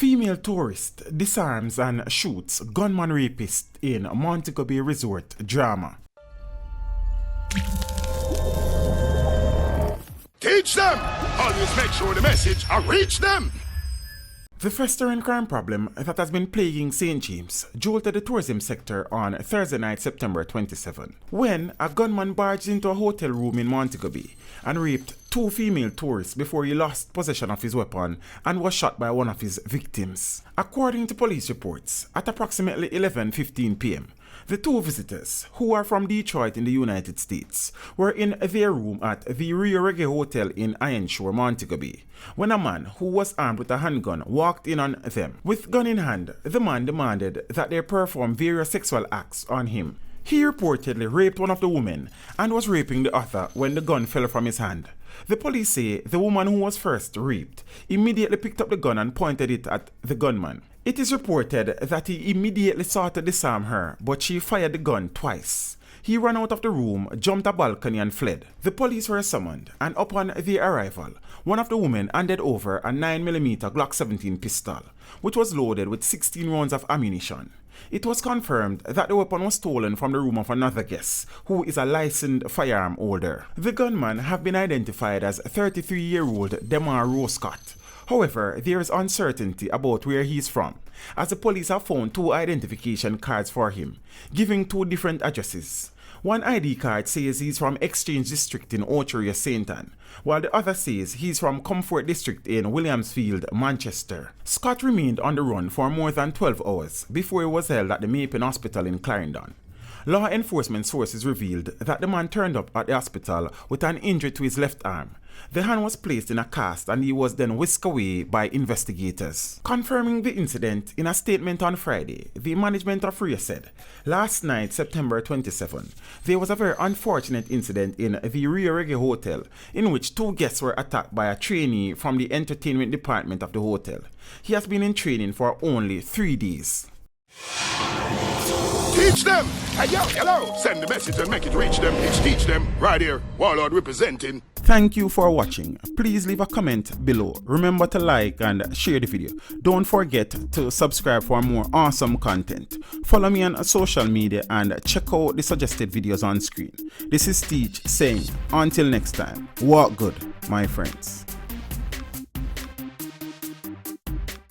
Female tourist disarms and shoots gunman rapist in Montego Bay Resort drama. Teach them! Always make sure the message reach them! The festering crime problem that has been plaguing St. James jolted the tourism sector on Thursday night, September 27, when a gunman barged into a hotel room in Montego Bay and raped 2 female tourists before he lost possession of his weapon and was shot by one of his victims. According to police reports, at approximately 11:15 p.m., the 2 visitors, who are from Detroit in the United States, were in their room at the Rio Reggae Hotel in Ironshore, Montego Bay, when a man who was armed with a handgun walked in on them. With gun in hand, the man demanded that they perform various sexual acts on him. He reportedly raped one of the women and was raping the other when the gun fell from his hand. The police say the woman who was first raped immediately picked up the gun and pointed it at the gunman. It is reported that he immediately sought to disarm her, but she fired the gun twice. He ran out of the room, jumped a balcony and fled. The police were summoned, and upon their arrival, one of the women handed over a 9mm Glock 17 pistol, which was loaded with 16 rounds of ammunition. It was confirmed that the weapon was stolen from the room of another guest, who is a licensed firearm holder. The gunman have been identified as 33-year-old Demar Roscott. However, there is uncertainty about where he is from, as the police have found 2 identification cards for him, giving 2 different addresses. One ID card says he's from Exchange District in Ochoria, St. Ann, while the other says he's from Comfort District in Williamsfield, Manchester. Scott remained on the run for more than 12 hours before he was held at the Maple Hospital in Clarendon. Law enforcement sources revealed that the man turned up at the hospital with an injury to his left arm. The hand was placed in a cast and he was then whisked away by investigators. Confirming the incident in a statement on Friday, the management of Rio said, last night, September 27, there was a very unfortunate incident in the Rio Reggae Hotel in which 2 guests were attacked by a trainee from the entertainment department of the hotel. He has been in training for only 3 days. Teach them! Hey, yo, hello! Send the message and make it reach them. It's Teach Them, right here, Warlord representing. Thank you for watching. Please leave a comment below. Remember to like and share the video. Don't forget to subscribe for more awesome content. Follow me on social media and check out the suggested videos on screen. This is Teach saying, until next time, walk good, my friends.